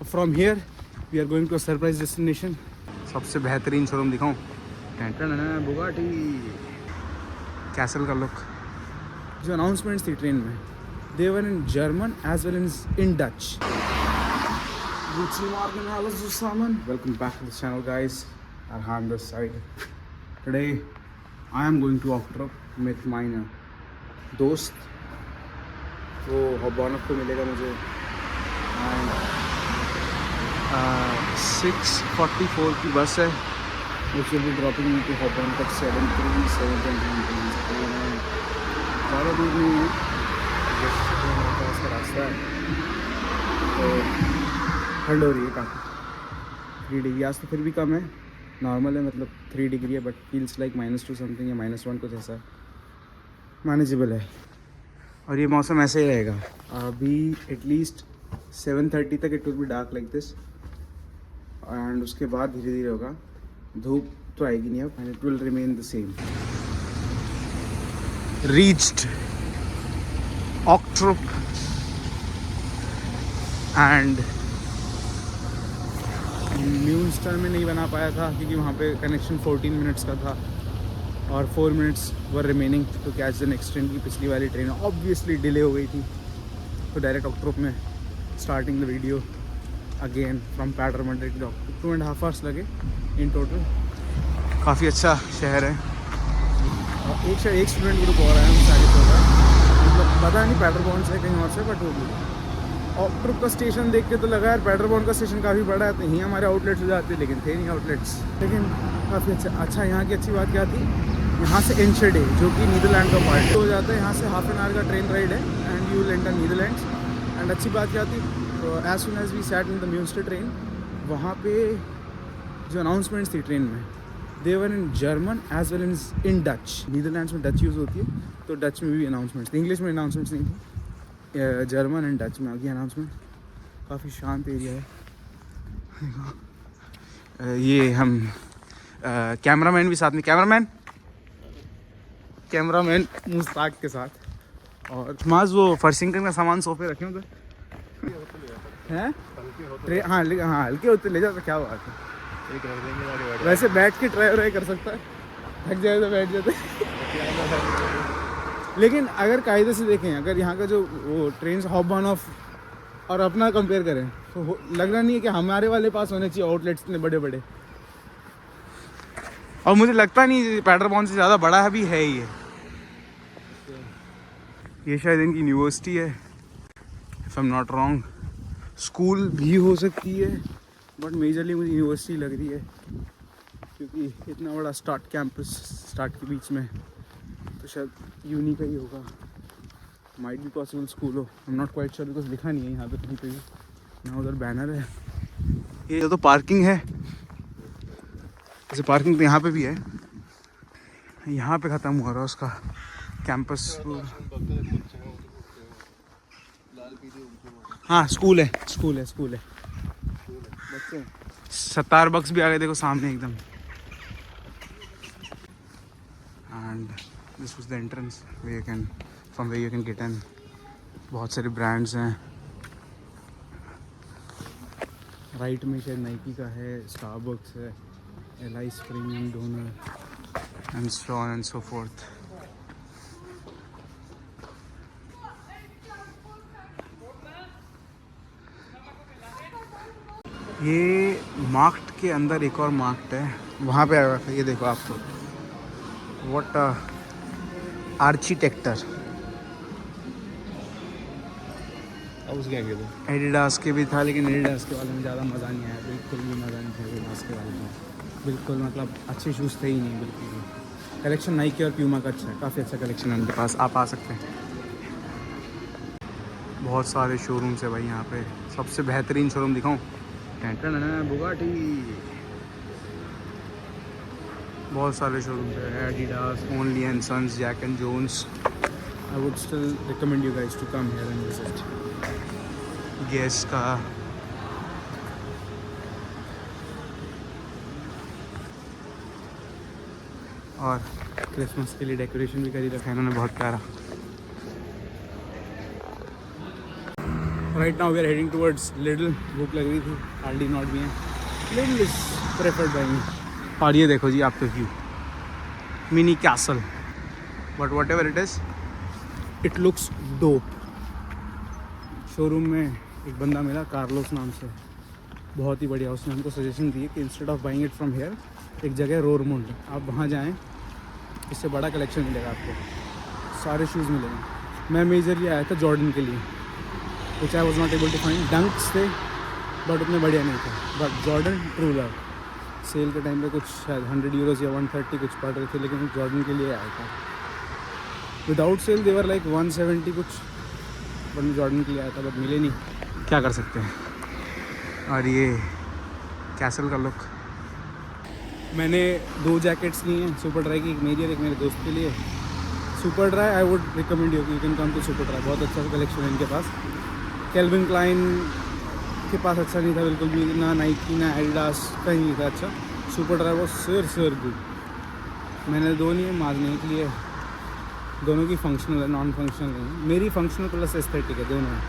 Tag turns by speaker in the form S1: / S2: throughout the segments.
S1: From here, we are going to a surprise destination. सबसे बेहतरीन showroom दिखाऊं? Bugatti castle का लुक. जो अनाउंसमेंट्स थी ट्रेन में, they were in German as well as in Dutch. Guten Morgen, alle zusammen. Welcome back to the channel, guys. Arhan this side. Today, I am going to Octrop with my दोस्त. वो हॉबॉनक को मिलेगा मुझे. And 6:44 की बस है. which will be dropping me to हॉबॉनक at 7:37. ज़्यादा दूर नहीं है, जस्ट हमारे पास का रास्ता है. तो ठंड हो रही है काफ़ी. 3 डिग्री आज तो फिर भी कम है, नॉर्मल है, मतलब 3 डिग्री है, बट फील्स लाइक -2 समथिंग या -1 कुछ ऐसा. मैनेजेबल है. और ये मौसम ऐसे ही रहेगा अभी एटलीस्ट 7:30 तक. It will be dark like this, and उसके बाद धीरे धीरे होगा. धूप तो आएगी नहीं अब, and it will remain the same. Reached ऑक्ट्रोप एंड म्यूनस्टर में नहीं बना पाया था क्योंकि वहाँ पे कनेक्शन 14 मिनट्स का था और 4 minutes were remaining to catch the next train. की पिछली वाली ट्रेन ऑब्वियसली डिले हो गई थी, तो डायरेक्ट ऑक्ट्रोप में starting the video again from पैटरमंड्रे टू ऑक्ट्रोप. 2.5 आवर्स लगे इन टोटल. काफ़ी अच्छा शहर है. एक स्टूडेंट ग्रुप और है, हम सारे हो रहा है, मतलब पता नहीं पैटरबॉर्न से कहीं और से, बट वो भी ऑक्ट्रोप का स्टेशन देख के तो लगा यार पैटरबॉर्न का स्टेशन काफ़ी बड़ा है, तो यहीं हमारे आउटलेट्स हो जाते हैं, लेकिन थे नहीं आउटलेट्स. लेकिन काफ़ी अच्छा यहाँ की अच्छी बात क्या थी, यहाँ से एनशेडे जो कि नीदरलैंड का पार्ट हो जाता है, यहाँ से हाफ एन आवर का ट्रेन राइड है and you will enter Netherlands. And अच्छी बात क्या थी, तो as soon as we sat in the Munster train, वहाँ पे जो अनाउंसमेंट्स थी ट्रेन में, they were in German as well as in Dutch. Netherlands में डच यूज़ होती है, तो डच में भी अनाउंसमेंट्स थी. इंग्लिश में अनाउंसमेंट्स नहीं थी, जर्मन एंड डच में आ गई अनाउंसमेंट. काफ़ी शांत एरिया है. ये हम कैमरामैन भी साथ में, कैमरामैन मुस्ताक के साथ. और माज वो फर्शिंगटन का सामान सोफे रखे उधर हैं. हाँ हल्के होते ले जाता, क्या बात है. वैसे बैठ के ट्राई कर सकता है, थक जाए तो बैठ जाते. लेकिन अगर कायदे से देखें, अगर यहाँ का जो वो ट्रेन हॉप ऑफ और अपना कंपेयर करें, तो लग रहा नहीं है कि हमारे वाले पास होने चाहिए आउटलेट्स इतने बड़े बड़े. और मुझे लगता नहीं पैटरबॉर्न से ज़्यादा बड़ा है भी है ये शायद इनकी यूनिवर्सिटी है, if I am not wrong. School भी हो सकती है, बट मेजरली मुझे यूनिवर्सिटी लग रही है, क्योंकि इतना बड़ा स्टार्ट के बीच में, तो शायद यूनी का ही होगा. माइट भी पॉसिबल स्कूल हो, I am not quite sure, because लिखा नहीं है यहाँ पे कहीं पे भी. यहाँ उधर बैनर है. ये तो पार्किंग है, जैसे पार्किंग तो यहाँ पे भी है. यहाँ पे ख़त्म हो रहा है उसका कैंपस. हाँ स्कूल है. Starbucks भी आ गए देखो सामने एकदम. And this was the entrance from where you can get in. बहुत सारे ब्रांड्स हैं. राइट में शायद नाइकी का है, स्टारबक्स है, L spring donor and so on and so fourth. ये मार्क्ट के अंदर एक और मार्क्ट है, वहाँ पे आया था. ये देखो आप, तो व्हाट आर्किटेक्टर. एडिडास के भी था, लेकिन एडिडास के वाले में ज़्यादा मज़ा नहीं आया. बिल्कुल भी मज़ा नहीं था एडिडास के वाले में. बिल्कुल मतलब अच्छे शूज़ थे ही नहीं बिल्कुल भी. कलेक्शन नाइकी और प्यूमा का अच्छा है, काफ़ी अच्छा कलेक्शन है उनके पास, आप आ सकते हैं. बहुत सारे शोरूम्स है भाई यहाँ पे. सबसे बेहतरीन शोरूम दिखाऊं? बुगाटी. बहुत सारे शोरूम्स है. Adidas, Only and Sons, Jack and Jones. I would still recommend you guys to come here and visit. गैस का और क्रिसमस के लिए डेकोरेशन भी करी रखा है इन्होंने, बहुत प्यारा. Right now we are heading towards Lidl. भूख लग रही थी, हार्डली नॉट भी है, Lidl is preferred by me. और ये देखो जी आपका view, mini castle, but whatever it is it looks dope. Showroom में एक बंदा मिला कार्लोस नाम से, बहुत ही बढ़िया। उसने हमको सजेशन दी कि instead of buying it from here, एक जगह रोरमुंड, आप वहाँ जाएं, इससे बड़ा कलेक्शन मिलेगा आपको, सारे शूज़ मिलेंगे। मैं मेजरली आया था जॉर्डन के लिए, which I was not able to find. Dunks थे बट उतने बढ़िया नहीं थे, but Jordan true love sale के टाइम पे कुछ शायद 100 यूरोज़ या 130 कुछ पड़ रहे थे, लेकिन जॉर्डन के लिए आया था। विदाउट सेल देवर लाइक 170 कुछ, बट मैं जॉर्डन के लिए आया था, बट मिले नहीं, क्या कर सकते हैं। और ये कैसल का लुक। मैंने 2 जैकेट्स ली हैं सुपर ड्राई की, एक मेरी और एक मेरे दोस्त के लिए। Superdry I would recommend you can come to Superdry, बहुत अच्छा कलेक्शन है इनके पास। कैल्विन क्लाइन के पास अच्छा नहीं था बिल्कुल भी, ना नाइकी ना एडिडास, कहीं नहीं था अच्छा। सुपर ड्राई वो सर गुड। मैंने 2 लिए, मारने के लिए, दोनों की फंक्शनल है, नॉन फंक्शनल नहीं है। मेरी फंक्शनल प्लस एस्थेटिक है दोनों है।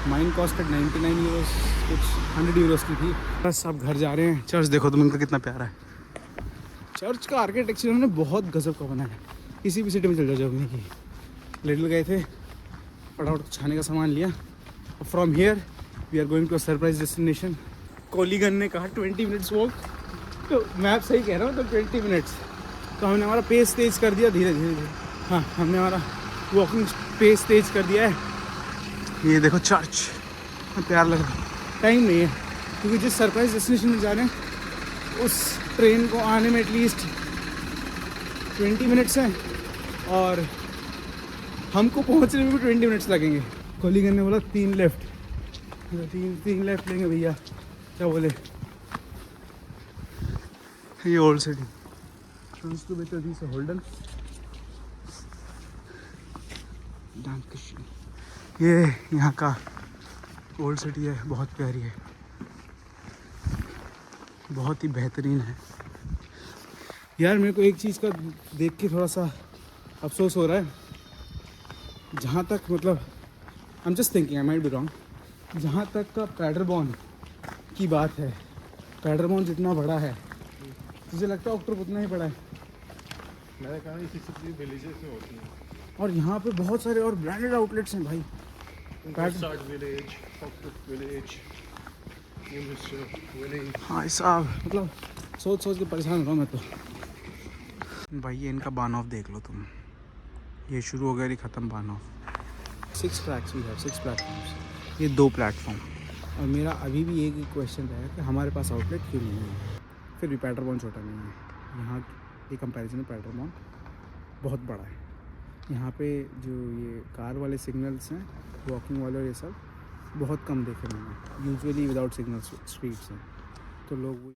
S1: माइन कॉस्टेड 99 यूरोस, कुछ 100 यूरोस की थी। बस अब घर जा रहे हैं। चर्च देखो तुम, इनका कितना प्यारा है। चर्च का आर्किटेक्चर उन्होंने बहुत गजब का बनाया है। किसी भी सिटी में चल जाओ जर्मनी की। लिटिल गए थे, फटाफट कुछ खाने का सामान लिया। From here we are going to a surprise destination. कोलीगन ने कहा 20 मिनट्स वॉक, तो मैप सही कह रहा हूँ, तो 20 मिनट्स। तो हमने हमारा पेस तेज कर दिया, धीरे धीरे। हाँ, हमने हमारा वॉकिंग पेस तेज कर दिया है। ये देखो चर्च, प्यार लग रहा है। टाइम नहीं है क्योंकि जिस सरप्राइज डेस्टिनेशन में जा रहे हैं उस ट्रेन को आने में एटलीस्ट 20 मिनट्स हैं, और हमको पहुंचने में भी 20 मिनट्स लगेंगे। कोलीगन ने बोला 3 लेफ्ट, 3 लेफ्ट लेंगे भैया, क्या बोले। ये ओल्ड सिटी से होल्डन। ये यहाँ का ओल्ड सिटी है, बहुत प्यारी है, बहुत ही बेहतरीन है। यार मेरे को एक चीज़ का देख के थोड़ा सा अफसोस हो रहा है, जहाँ तक मतलब I am just thinking, I might be wrong, जहाँ तक का पैडरबॉर्न की बात है, पैडरबॉर्न जितना बड़ा है, मुझे लगता है ऑक्टोबर उतना ही बड़ा है।
S2: मैंने कहा इसी सब विलेजेस में होती हैं,
S1: और यहाँ पे बहुत सारे और ब्रांडेड आउटलेट्स हैं भाई।
S2: विलेज, विलेज,
S1: हाँ साहब, मतलब सोच के परेशान हो रहा हूँ मैं तो। भाई ये इनका बान ऑफ देख लो तुम, ये शुरू हो गया, ये ख़त्म बान ऑफ। 6 ट्रैक्स भी है, 6 प्लेटफॉर्म्स, ये 2 प्लेटफॉर्म। और मेरा अभी भी एक क्वेश्चन रहेगा कि हमारे पास आउटलेट क्यों नहीं है। फिर भी पैडरबॉर्न छोटा नहीं है, यहाँ के कंपैरिजन में पैडरबॉर्न बहुत बड़ा है। यहाँ पे जो ये कार वाले सिग्नल्स हैं, वॉकिंग वाले, ये सब बहुत कम देखे मैंने। यूजुअली विदाउट सिग्नल स्ट्रीट्स हैं, तो लोग